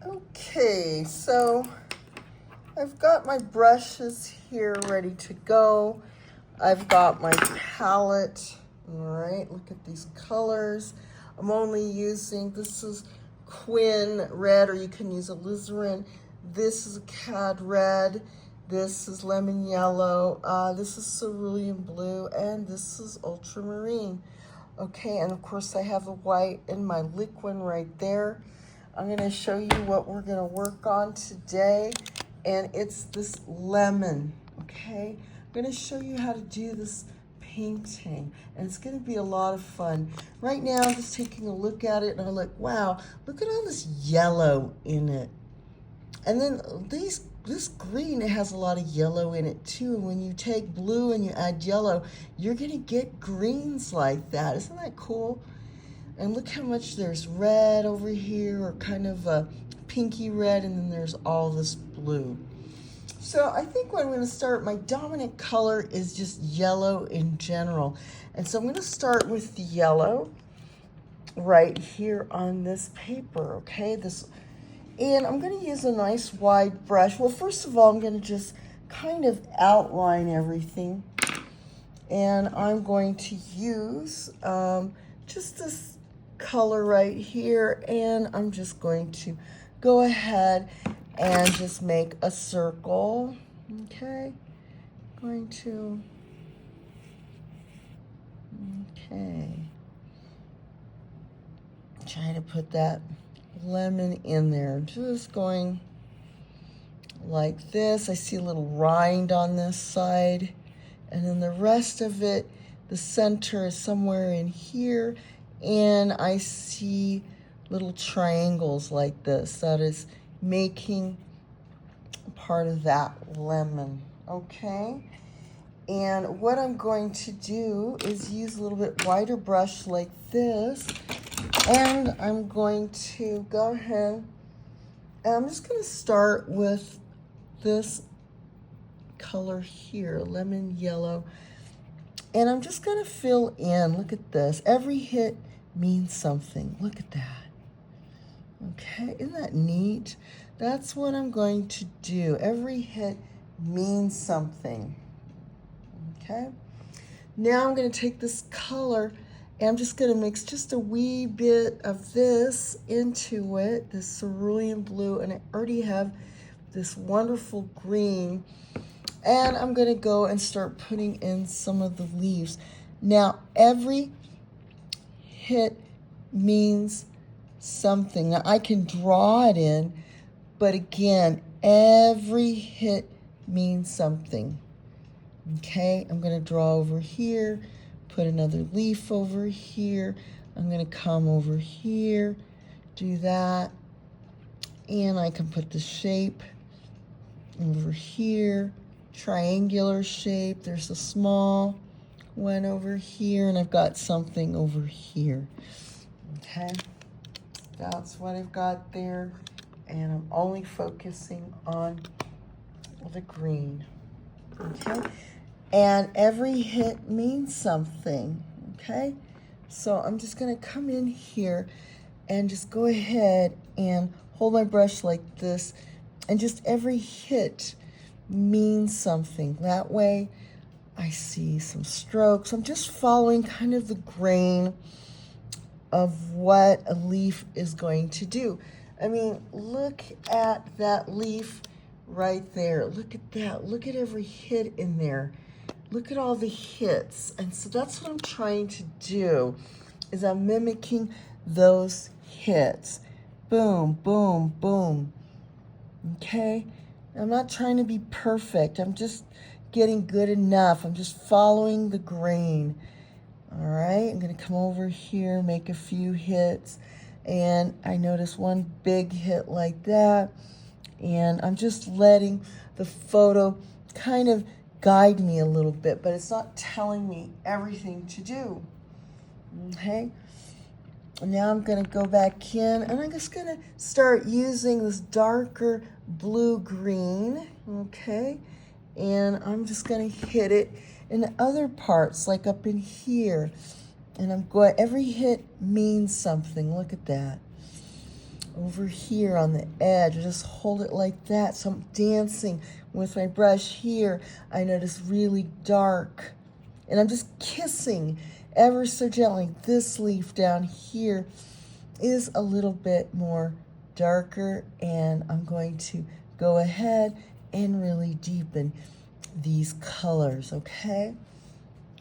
Okay, so I've got my brushes here ready to go. I've got my palette. All right, look at these colors. I'm only using, this is Quin red, or you can use alizarin. This is a cad red. This is lemon yellow. This is cerulean blue, and this is ultramarine. Okay, and of course I have the white in my liquid right there. I'm going to show you what we're going to work on today, and it's this lemon. Okay, I'm going to show you how to do this painting, and it's going to be a lot of fun. Right now I'm just taking a look at it, and I'm like, wow, look at all this yellow in it. And then this green, it has a lot of yellow in it too. And when you take blue and you add yellow, you're gonna get greens like that. Isn't that cool? And look how much there's red over here, or kind of a pinky red, and then there's all this blue. So I think what I'm gonna start, my dominant color is just yellow in general. And so I'm gonna start with the yellow right here on this paper, okay? And I'm going to use a nice wide brush. Well, first of all, I'm going to just kind of outline everything. And I'm going to use just this color right here. And I'm just going to go ahead and just make a circle. Okay. Okay. Try to put that lemon in there, just going like this. I see a little rind on this side, and then the rest of it, the center is somewhere in here, and I see little triangles like this. That is making part of that lemon. Okay, and what I'm going to do is use a little bit wider brush like this. And I'm going to go ahead, and I'm just going to start with this color here, lemon yellow. And I'm just going to fill in. Look at this. Every hit means something. Look at that. Okay, isn't that neat? That's what I'm going to do. Every hit means something. Okay, now I'm going to take this color, and I'm just going to mix just a wee bit of this into it, this cerulean blue, and I already have this wonderful green. And I'm going to go and start putting in some of the leaves. Now, every hit means something. Now, I can draw it in, but again, every hit means something. Okay, I'm going to draw over here. Put another leaf over here. I'm going to come over here, do that, and I can put the shape over here, triangular shape. There's a small one over here, and I've got something over here. Okay, that's what I've got there, and I'm only focusing on the green. Okay. And every hit means something, okay? So I'm just gonna come in here and just go ahead and hold my brush like this, and just every hit means something. That way I see some strokes. I'm just following kind of the grain of what a leaf is going to do. I mean, look at that leaf right there. Look at that. Look at every hit in there. Look at all the hits. And so that's what I'm trying to do, is I'm mimicking those hits. Boom, boom, boom. Okay? I'm not trying to be perfect. I'm just getting good enough. I'm just following the grain. All right? I'm going to come over here, make a few hits. And I notice one big hit like that. And I'm just letting the photo kind of guide me a little bit, but it's not telling me everything to do. Okay, now I'm going to go back in, and I'm just going to start using this darker blue-green. Okay, and I'm just going to hit it in the other parts, like up in here. And I'm going, every hit means something. Look at that. over here on the edge. I just hold it like that. So I'm dancing with my brush here. I notice really dark. And I'm just kissing ever so gently. This leaf down here is a little bit more darker, and I'm going to go ahead and really deepen these colors, okay?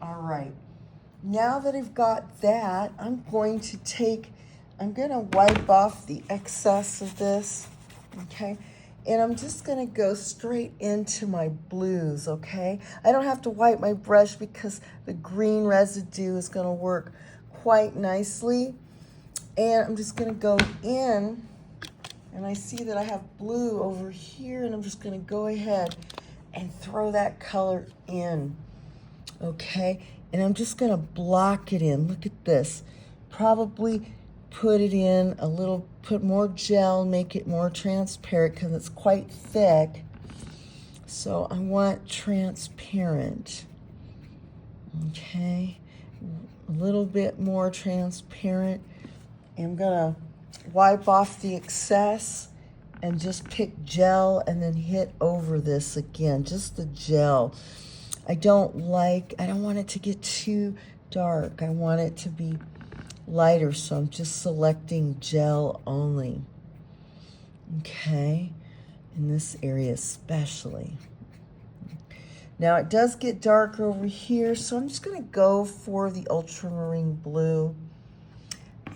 All right. Now that I've got that, I'm going to wipe off the excess of this, okay? And I'm just gonna go straight into my blues, okay? I don't have to wipe my brush because the green residue is gonna work quite nicely. And I'm just gonna go in, and I see that I have blue over here, and I'm just gonna go ahead and throw that color in, okay? And I'm just gonna block it in. Look at this. Probably put it in a little, put more gel, make it more transparent because it's quite thick. So I want transparent, okay? A little bit more transparent. I'm gonna wipe off the excess and just pick gel and then hit over this again, just the gel. I don't want it to get too dark. I want it to be lighter, so I'm just selecting gel only. Okay, in this area especially. Now it does get darker over here, so I'm just gonna go for the ultramarine blue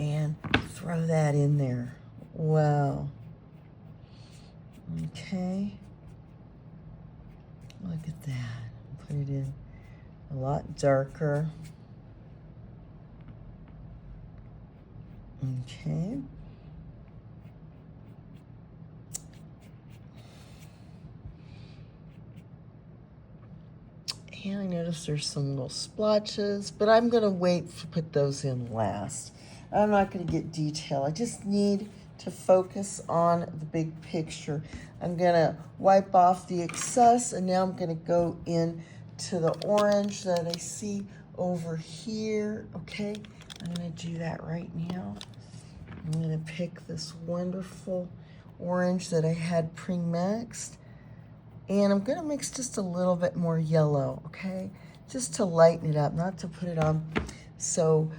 and throw that in there. Wow. Okay. Look at that. Put it in a lot darker. Okay. And I notice there's some little splotches, but I'm gonna wait to put those in last. I'm not gonna get detail. I just need to focus on the big picture. I'm gonna wipe off the excess, and now I'm gonna go in to the orange that I see over here, okay? I'm gonna do that right now. I'm gonna pick this wonderful orange that I had pre-mixed, and I'm gonna mix just a little bit more yellow, okay? Just to lighten it up, not to put it on so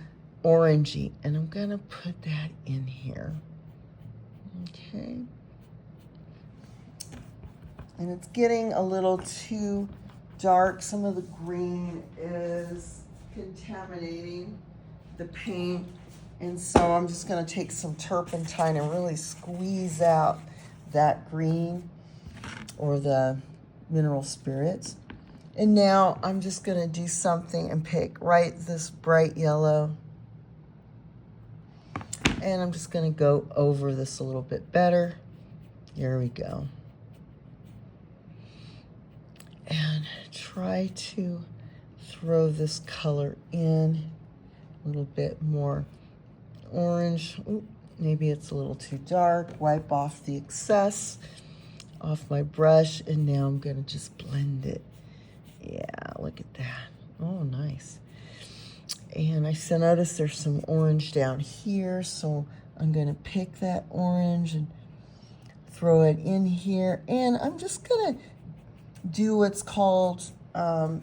orangey. And I'm gonna put that in here, okay? And it's getting a little too dark. Some of the green is contaminating the paint. And so I'm just gonna take some turpentine and really squeeze out that green or the mineral spirits. And now I'm just gonna do something and pick this bright yellow. And I'm just gonna go over this a little bit better. There we go. And try to throw this color in a little bit more orange. Ooh, maybe it's a little too dark. Wipe off the excess off my brush, and now I'm gonna just blend it. Yeah, look at that. Oh, nice. And I notice there's some orange down here, so I'm gonna pick that orange and throw it in here. And I'm just gonna do what's called, I'm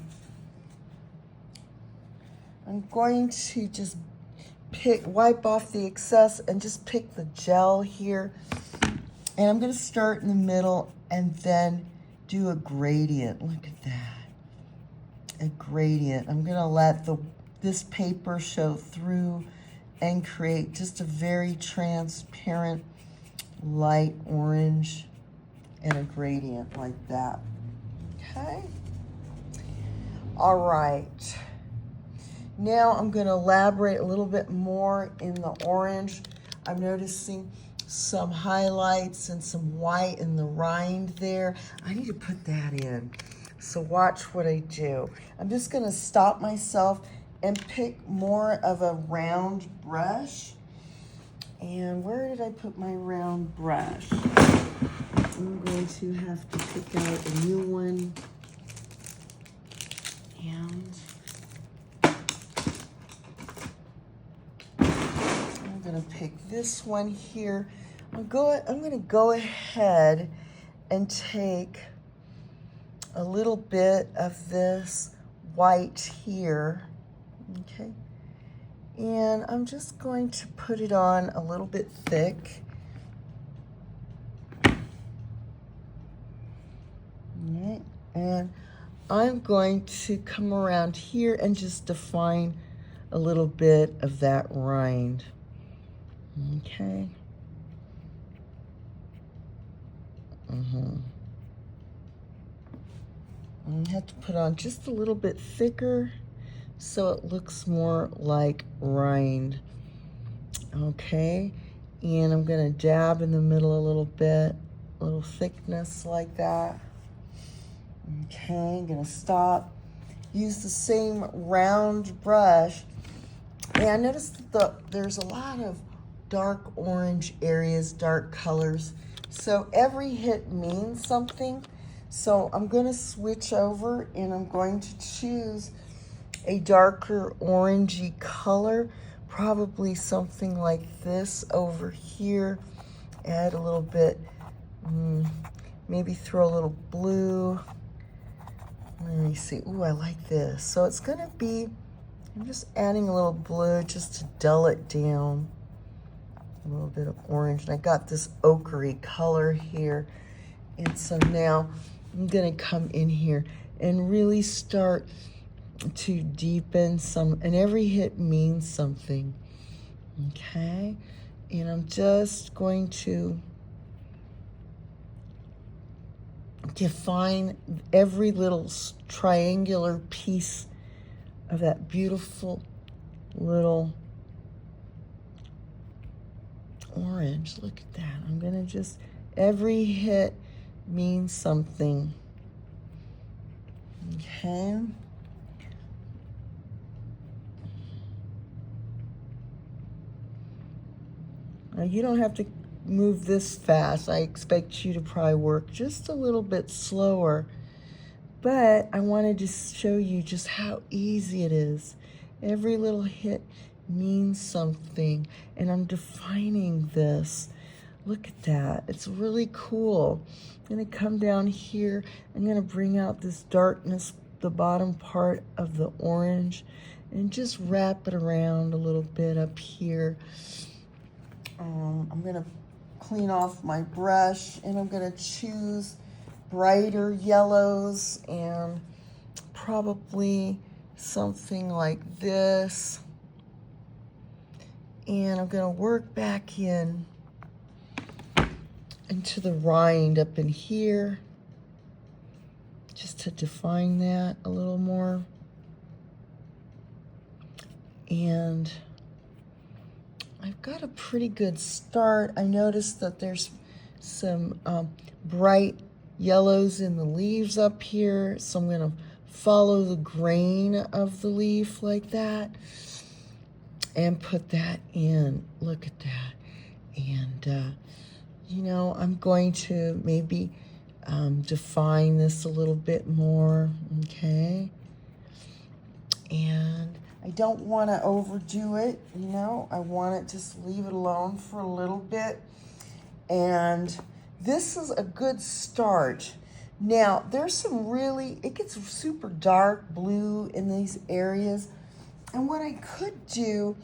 going to just wipe off the excess and just pick the gel here. And I'm gonna start in the middle and then do a gradient. Look at that, a gradient. I'm gonna let this paper show through and create just a very transparent light orange and a gradient like that. Okay. All right. Now I'm going to elaborate a little bit more in the orange. I'm noticing some highlights and some white in the rind there. I need to put that in. So watch what I do. I'm just going to stop myself and pick more of a round brush. And where did I put my round brush? I'm going to have to pick out a new one. And I'm going to pick this one here. I'm going to go ahead and take a little bit of this white here, okay? And I'm just going to put it on a little bit thick. All right, and I'm going to come around here and just define a little bit of that rind, okay? I have to put on just a little bit thicker so it looks more like rind. Okay, and I'm gonna dab in the middle a little bit, a little thickness like that. Okay, I'm gonna stop, use the same round brush, and I noticed that there's a lot of dark orange areas, dark colors, so every hit means something. So I'm gonna switch over and I'm going to choose a darker orangey color, probably something like this over here. Add a little bit, maybe throw a little blue. Let me see, ooh, I like this. So it's gonna be, I'm just adding a little blue just to dull it down. A little bit of orange, and I got this ochre color here. And so now I'm gonna come in here and really start to deepen some, and every hit means something, okay? And I'm just going to define every little triangular piece of that beautiful little orange. Look at that. I'm gonna just, every hit means something, okay? Now you don't have to move this fast. I expect you to probably work just a little bit slower, but I wanted to show you just how easy it is. Every little hit means something, and I'm defining this. Look at that, it's really cool. I'm gonna come down here, I'm gonna bring out this darkness, the bottom part of the orange, and just wrap it around a little bit up here. I'm gonna clean off my brush, and I'm gonna choose brighter yellows and probably something like this. And I'm gonna work back into the rind up in here, just to define that a little more. And I've got a pretty good start. I noticed that there's some bright yellows in the leaves up here, so I'm gonna follow the grain of the leaf like that and put that in. Look at that. And you know, I'm going to maybe define this a little bit more, okay? And I don't want to overdo it, you know. I want to just leave it alone for a little bit. And this is a good start. Now, there's some really, it gets super dark blue in these areas. And what I could do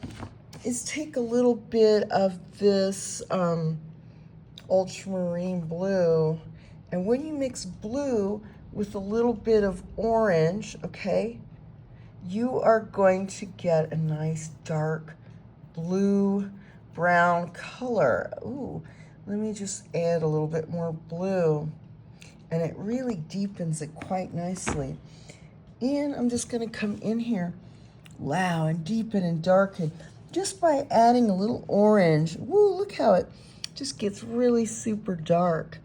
is take a little bit of this ultramarine blue. And when you mix blue with a little bit of orange, okay, you are going to get a nice dark blue brown color. Ooh, let me just add a little bit more blue, and it really deepens it quite nicely. And I'm just gonna come in here, wow, and deepen and darken just by adding a little orange. Woo, look how it just gets really super dark.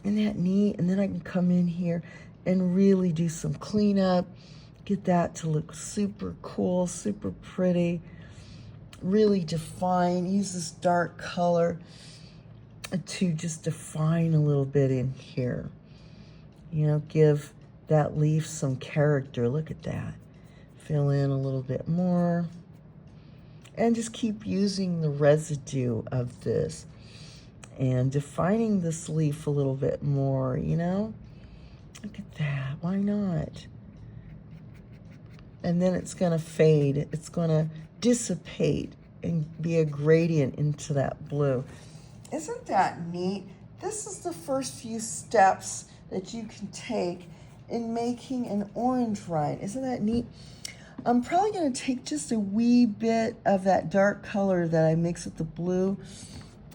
Isn't that neat? And then I can come in here and really do some cleanup, get that to look super cool, super pretty, really define, use this dark color to just define a little bit in here. You know, give that leaf some character. Look at that. Fill in a little bit more. And just keep using the residue of this. and defining this leaf a little bit more, you know? Look at that, why not? And then it's gonna fade, it's gonna dissipate and be a gradient into that blue. Isn't that neat? This is the first few steps that you can take in making an orange rind. Isn't that neat? I'm probably gonna take just a wee bit of that dark color that I mixed with the blue.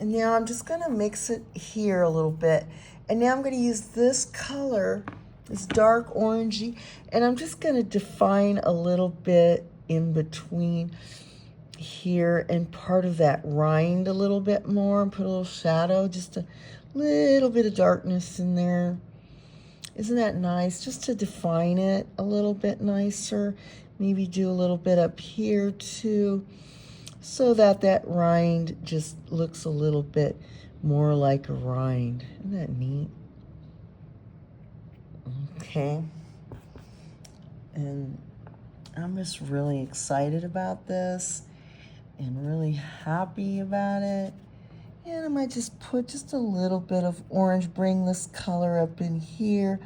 And now I'm just gonna mix it here a little bit. And now I'm gonna use this color, this dark orangey, and I'm just gonna define a little bit in between here and part of that rind a little bit more, and put a little shadow, just a little bit of darkness in there. Isn't that nice? Just to define it a little bit nicer. Maybe do a little bit up here too, so that that rind just looks a little bit more like a rind. Isn't that neat? Okay. And I'm just really excited about this and really happy about it. And I might just put just a little bit of orange, bring this color up in here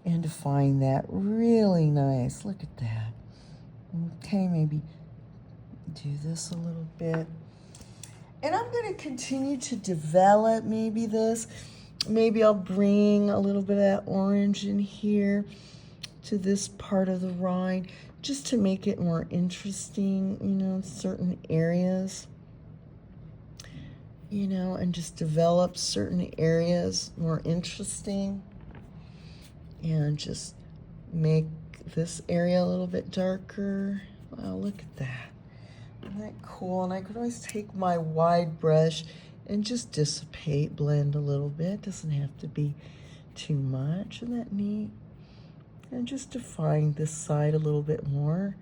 and define that really nice. Look at that. Okay, maybe do this a little bit. And I'm going to continue to develop maybe this. Maybe I'll bring a little bit of that orange in here to this part of the rind, just to make it more interesting, you know, in certain areas. You know, and just develop certain areas more interesting. And just make this area a little bit darker. Wow, look at that. Isn't that cool? And I could always take my wide brush and just dissipate, blend a little bit. Doesn't have to be too much. Isn't that neat? And just define this side a little bit more.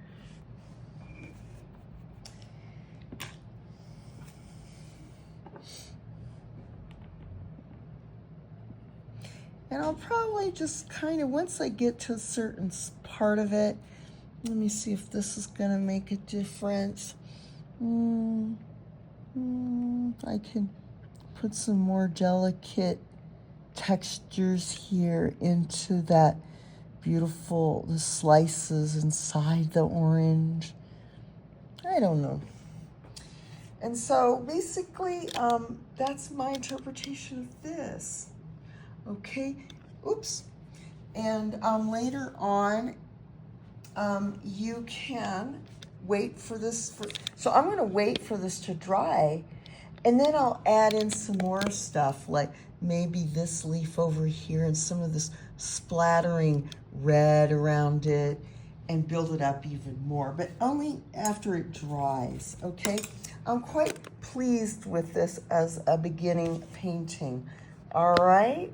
And I'll probably just kind of, once I get to a certain part of it, let me see if this is going to make a difference. I can put some more delicate textures here into that beautiful, the slices inside the orange. I don't know. And so basically, that's my interpretation of this. Okay, oops. And later on, you can wait for this. So I'm going to wait for this to dry, and then I'll add in some more stuff, like maybe this leaf over here and some of this splattering red around it, and build it up even more, but only after it dries, okay? I'm quite pleased with this as a beginning painting. All right.